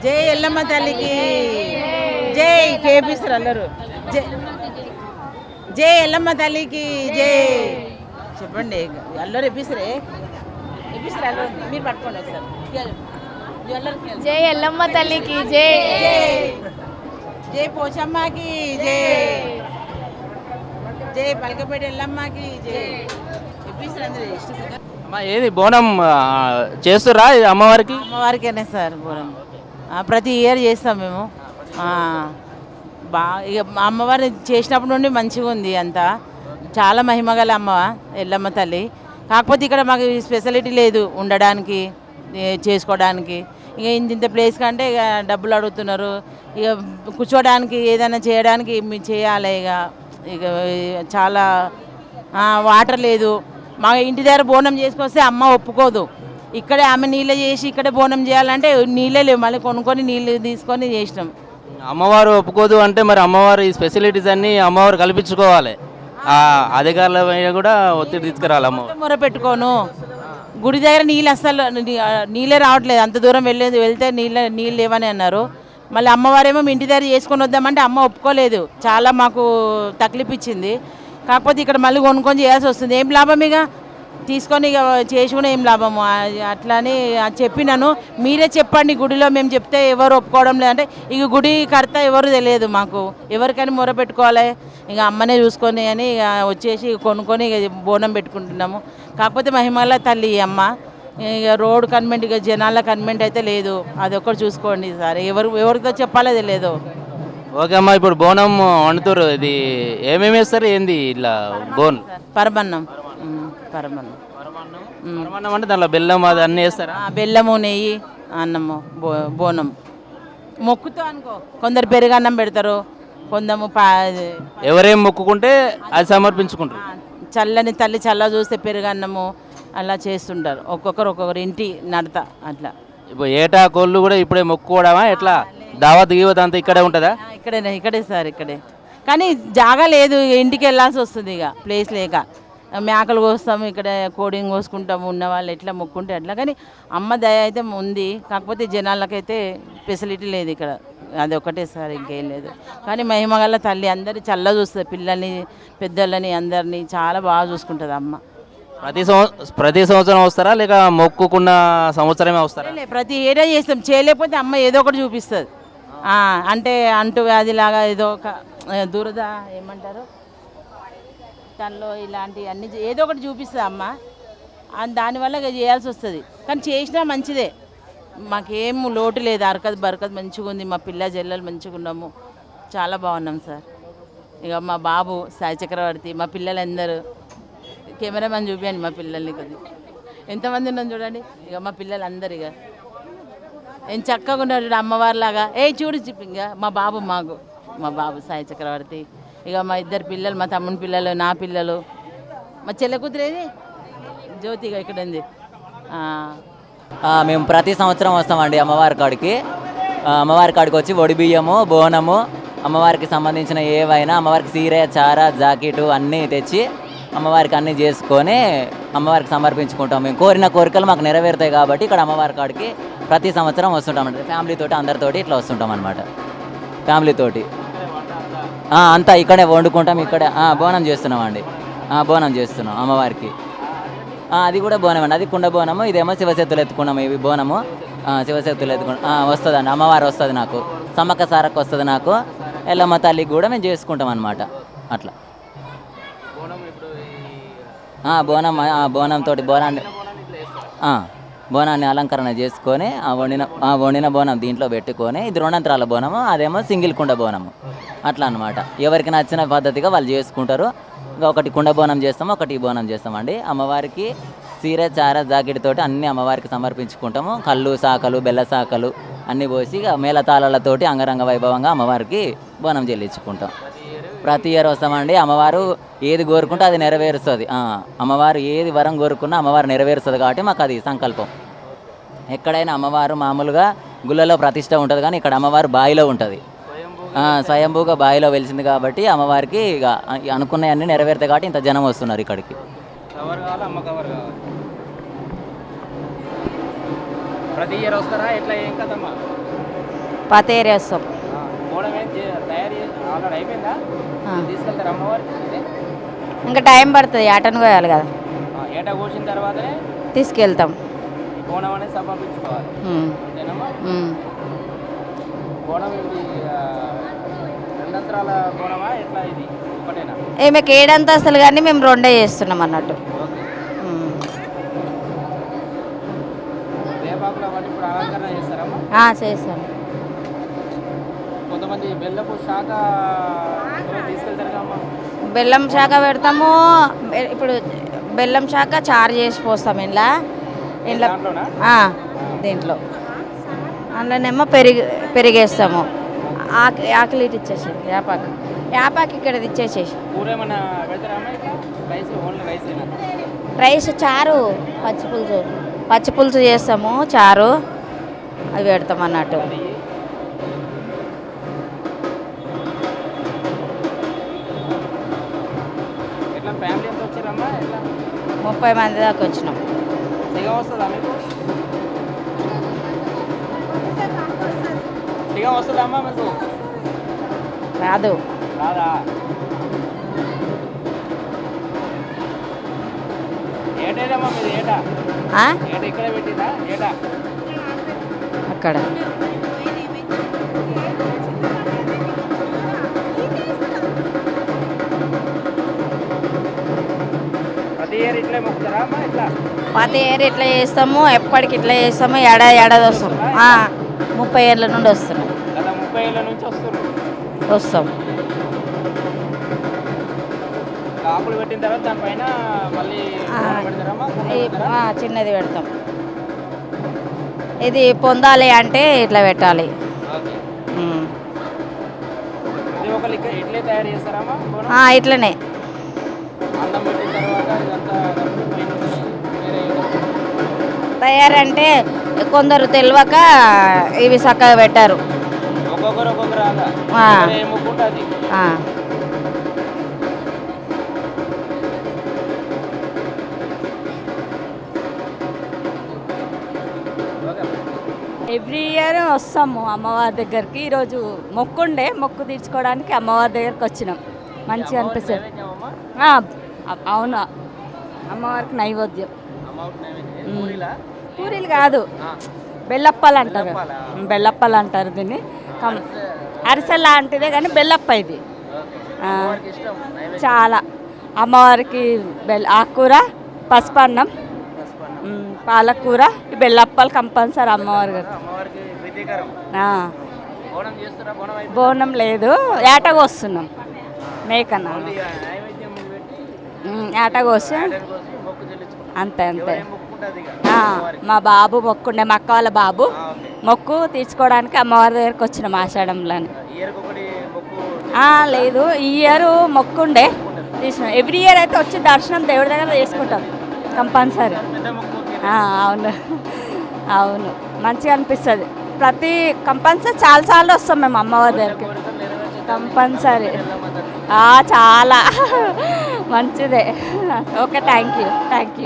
జై ఎల్లమ్మ తల్లికి జై కేపిస్తారు అందరూ. జై జై ఎల్లమ్మ తల్లికి జై. చెప్పండి అల్లరు ఎప్పిస్తారే ఎప్పిస్తారు అల్లరు. మీరు పట్టుకోండి ఒకసారి. జై ఎల్లమ్మ తల్లికి జై. జై పోచమ్మకి జై. జై పలకపేట ఎల్లమ్మకి జై. ఎప్పిస్తారు అందరూ ఇష్టం. అమ్మా ఏది బోనం చేస్తురా అమ్మవారికి? అమ్మవారికేనే సార్ బోనం ప్రతి ఇయర్ చేస్తాం మేము. ఇక అమ్మవారిని చేసినప్పటి నుండి మంచిగా ఉంది అంతా. చాలా మహిమగల అమ్మ ఎల్లమ్మ తల్లి. కాకపోతే ఇక్కడ మాకు స్పెషాలిటీ లేదు ఉండడానికి చేసుకోవడానికి. ఇక ఇంత ప్లేస్ కంటే ఇక డబ్బులు అడుగుతున్నారు. ఇక కూర్చోడానికి ఏదైనా చేయడానికి చేయాలి. ఇక చాలా వాటర్ లేదు. మా ఇంటి దగ్గర బోనం చేసుకొస్తే అమ్మ ఒప్పుకోదు. ఇక్కడే ఆమె నీళ్ళే చేసి ఇక్కడే బోనం చేయాలంటే నీళ్ళే లేవు. మళ్ళీ కొనుక్కొని నీళ్ళు తీసుకొని చేసినాం. అమ్మవారు ఒప్పుకోదు అంటే మరి అమ్మవారు ఈ స్పెషాలిటీస్ అన్నీ అమ్మవారు కల్పించుకోవాలి. అధికారుల పైన కూడా ఒత్తిడి తీసుకురావాలి. అమ్మవారు మొర పెట్టుకోను గుడి దగ్గర నీళ్ళు అస్సలు నీళ్ళే రావట్లేదు. అంత దూరం వెళ్తే నీళ్ళు లేవని అన్నారు. మళ్ళీ అమ్మవారేమో ఇంటి దగ్గర చేసుకొని వద్దామంటే అమ్మ ఒప్పుకోలేదు. చాలా మాకు తక్లీఫ్ ఇచ్చింది. కాకపోతే ఇక్కడ మళ్ళీ కొనుక్కొని చేయాల్సి వస్తుంది. ఏం లాభం ఇక తీసుకొని ఇక చేసి కూడా ఏం లాభము. అట్లానే చెప్పినాను. మీరే చెప్పండి గుడిలో. మేము చెప్తే ఎవరు ఒప్పుకోవడం లేదంటే ఇక గుడి కర్త ఎవరు తెలియదు మాకు. ఎవరికైనా మొర పెట్టుకోవాలి. ఇక అమ్మనే చూసుకొని అని ఇక వచ్చేసి కొనుక్కొని ఇక బోనం పెట్టుకుంటున్నాము. కాకపోతే మహిమల తల్లి అమ్మ. ఇక రోడ్ కన్వెంట్ ఇక జనాల కన్వెంట్ అయితే లేదు. అది ఒక్కటి చూసుకోండి సార్. ఎవరితో చెప్పాలో తెలియదు. ఓకే అమ్మా, ఇప్పుడు బోనం వండుతారు. ఇది ఏమేమి వేస్తారు ఏంది ఇలా బోన్? పరమన్నం. పరమన్నం పరమన్నం అంటే దాంట్లో బెల్లం అది అన్నీ వేస్తారా? బెల్లము నెయ్యి అన్నము బోనం మొక్కుతో అనుకో. కొందరు పెరుగన్నం పెడతారు. కొందరు ఎవరేం మొక్కుకుంటే అది సమర్పించుకుంటారు. చల్లని తల్లి చల్ల చూస్తే పెరుగన్నము అలా చేస్తుంటారు. ఒక్కొక్కరు ఇంటి నడత అట్లా. ఇప్పుడు ఏటా కోళ్ళు కూడా ఇప్పుడే మొక్కుకోవడమా ఎట్లా? దావత్ గీవత్ అంతా ఇక్కడే ఉంటుందా? ఇక్కడే సార్. ఇక్కడే కానీ జాగా లేదు. ఇంటికి వెళ్ళాల్సి వస్తుంది ఇక ప్లేస్ లేక. మేకలు కోస్తాము ఇక్కడ, కోడింగ్ కోసుకుంటాము. ఉన్న వాళ్ళు ఎట్లా మొక్కుంటే అట్లా. కానీ అమ్మ దయ అయితే ఉంది. కాకపోతే జనాలకైతే ఫెసిలిటీ లేదు ఇక్కడ. అది ఒకటే సార్, ఇంకేం లేదు. కానీ మహిమగల తల్లి అందరి చల్ల చూస్తుంది. పిల్లల్ని పెద్దలని అందరినీ చాలా బాగా చూసుకుంటుంది అమ్మ. ప్రతి సంవత్సరం వస్తారా లేక మొక్కుకున్న సంవత్సరమే వస్తారా? ప్రతి ఏడా చేస్తాం. చేయలేకపోతే అమ్మ ఏదో ఒకటి చూపిస్తుంది. అంటే అంటు వ్యాధిలాగా ఏదో ఒక దురద ఏమంటారు తనలో ఇలాంటి అన్ని ఏదో ఒకటి చూపిస్తుంది అమ్మ. దానివల్ల చేయాల్సి వస్తుంది. కానీ చేసినా మంచిదే. మాకేం లోటు లేదు. బరకత్ మంచిగా ఉంది. మా పిల్ల జల్లలు మంచిగా ఉన్నాము. చాలా బాగున్నాం సార్. ఇక మా బాబు సాయి చక్రవర్తి, మా పిల్లలందరూ. కెమెరామెన్ చూపించండి మా పిల్లల్ని కొద్దిగా. ఎంతమంది ఉన్నాం చూడండి. ఇక మా పిల్లలందరూ ఇక ఏం చక్కగా ఉన్నారు అమ్మవారిలాగా. చూడు ఇంకా మా బాబు మా బాబు సాయి చక్రవర్తి. ఇక మా ఇద్దరు పిల్లలు, మా తమ్ముని పిల్లలు, నా పిల్లలు, మా చెల్లె కూతురేది జ్యోతిగా ఇక్కడ ఉంది. మేము ప్రతి సంవత్సరం వస్తామండి అమ్మవారి కాడికి. అమ్మవారి కాడికి వచ్చి ఒడి బియ్యము, బోనము, అమ్మవారికి సంబంధించిన ఏవైనా అమ్మవారికి సీరే, చార, జాకెటు అన్నీ తెచ్చి అమ్మవారికి అన్నీ చేసుకొని అమ్మవారికి సమర్పించుకుంటాం. మేము కోరిన కోరికలు మాకు నెరవేరుతాయి కాబట్టి ఇక్కడ అమ్మవారి కాడికి ప్రతి సంవత్సరం వస్తుంటామండి. ఫ్యామిలీతోటి అందరితోటి ఇట్లా వస్తుంటాం అనమాట. ఫ్యామిలీతోటి అంతా ఇక్కడే వండుకుంటాం. ఇక్కడే బోనం చేస్తున్నామండి. బోనం చేస్తున్నాం అమ్మవారికి. అది కూడా బోనం అండి. అది కుండ బోనము. ఇదేమో శివశక్తులు ఎత్తుకున్నాము. ఇవి బోనము శివశక్తులు వస్తుందండి. అమ్మవారు వస్తుంది నాకు. సమ్మక్క సారక్క వస్తుంది నాకు. ఎల్లమ్మ తల్లికి కూడా మేము చేసుకుంటాం అనమాట. అట్లా బోనంతో బోనాన్ని అలంకరణ చేసుకొని వండిన బోనం దీంట్లో పెట్టుకొని, ఇది రెండంతరాల బోనము, అదేమో సింగిల్ కుండ బోనము. అట్లా అనమాట. ఎవరికి నచ్చిన పద్ధతిగా వాళ్ళు చేసుకుంటారు. ఇంకా ఒకటి కుండ బోనం చేస్తాము, ఒకటి బోనం చేస్తామండి. అమ్మవారికి సీర, చార, జాకెట్ తోటి అన్నీ అమ్మవారికి సమర్పించుకుంటాము. కళ్ళు, శాఖలు, బెల్ల శాఖలు అన్నీ పోసి మేళతాళాలతోటి అంగరంగ వైభవంగా అమ్మవారికి బోనం చెల్లించుకుంటాం. ప్రతి ఇయర్ వస్తామండి. అమ్మవారు ఏది కోరుకుంటే అది నెరవేరుస్తుంది. అమ్మవారు ఏది వరం కోరుకున్నా అమ్మవారు నెరవేరుస్తుంది కాబట్టి మాకు అది సంకల్పం. ఎక్కడైనా అమ్మవారు మామూలుగా గుళ్ళలో ప్రతిష్ట ఉంటుంది, కానీ ఇక్కడ అమ్మవారు బావిలో ఉంటుంది. స్వయంభూగా బావిలో వెలిసింది కాబట్టి అమ్మవారికి ఇక అనుకున్నవన్నీ నెరవేరుతాయి కాబట్టి ఇంత జనం వస్తున్నారు ఇక్కడికి. ప్రతి ఇయర్ వస్తారా ఎట్లా? ఏం కదమ్మా పాతేరి వస్తాం. బోనం ఏం తయారీ ఆల్రెడీ అయిపోయిందా? తీసుకెళ్తారు అమ్మవారికి? ఇంకా టైం పడుతుంది, ఆటను కోయాలి కదా, ఏట కోసిన తర్వాతనే తీసుకెళ్తాం. బోనం అనేది సమర్పించుకోవాలి. అంతేనమ్మా? బోనం ఇది రెండంతరాల బోనమా ఎట్లా? ఇది ఒకటేనా? ఈమెకి 7 అంతస్తులు కానీ మేము 2 చేస్తున్నాం అన్నట్టు. వేపాకులు అవన్నీ ఇప్పుడు అలంకరణ చేస్తారమ్మా? చేస్తాను. కొంతమంది బెల్లపు శాఖ తీసుకెళ్తారు కమ్మా. బెల్లం శాఖ పెడతాము. ఇప్పుడు బెల్లం శాఖ చారు చేసి పోస్తాం ఇంట్లో. దీంట్లో అందులోనేమో పెరిగేస్తాము. ఆకలి ఇచ్చేసి యాపాకు ఇక్కడ ఇచ్చేసేసి రైస్ చారు పచ్చి పులుసు చేస్తాము. చారు అవి పెడతాం అన్నట్టు. ఫ్యామిలీ ఎంత వచ్చారమ్మా? 30 మంది దాకా వచ్చినాం. దిగం వస్తుందా మీకు? దిగం వస్తుందా అమ్మా మీకు? రాదు. రాదా? ఏటేదమ్మా మీది? ఏటా ఇక్కడే పెట్టిందా? ఏటా అక్కడ పాత ఏరు ఇట్లా చేస్తాము. ఎప్పటికి ఇట్లా చేస్తాము. ఏడాది వస్తాం. 30 ఏళ్ళ నుండి వస్తున్నాం. 30 ఏళ్ళ నుంచి వస్తాం. ఆకులు పెట్టిన తర్వాత దానిపైన మళ్ళీ చిన్నది పెడతాం. ఇది పొందాలి అంటే ఇట్లా పెట్టాలి. ఇట్లే తయారు చేస్తారమ్మా? ఇట్లనే. తయారంటే కొందరు తెలియక ఇవి చక్కగా పెట్టారు. ఎవ్రీ ఇయర్ వస్తాము అమ్మవారి దగ్గరికి. ఈరోజు మొక్కు తీర్చుకోవడానికి అమ్మవారి దగ్గరికి వచ్చినాం. మంచిగా అనిపిస్తుంది. అవును, అమ్మవారికి నైవేద్యం. పూరీలు కాదు, బెల్లప్పాలు అంటారు. బెల్లప్పాలు అంటారు దీన్ని. అరిసె లాంటిదే కానీ బెల్లప్ప ఇది. చాలా అమ్మవారికి ఆకుకూర, పసుపన్నం, పాలకూర, ఈ బెల్లప్పాలు కంపల్సరీ అమ్మవారి గారు. బోనం లేదు, ఏటగా వస్తున్నాం. మేకన్న ఏటగా వస్తే అంతే. మా బాబు మొక్కుండే, మా అక్క వాళ్ళ బాబు మొక్కు తీర్చుకోవడానికి అమ్మవారి దగ్గరికి వచ్చినాం ఆషాఢంలోని. లేదు, ఈ ఇయర్ మొక్కుండే తీసినాం. ఎవ్రీ ఇయర్ అయితే వచ్చి దర్శనం దేవుడి దగ్గర చేసుకుంటాం కంపల్సరీ. అవును మంచిగా అనిపిస్తుంది. కంపల్సరీ చాలాసార్లు వస్తాం మేము అమ్మవారి దగ్గరికి కంపల్సరీ. చాలా మంచిదే. Okay, thank you.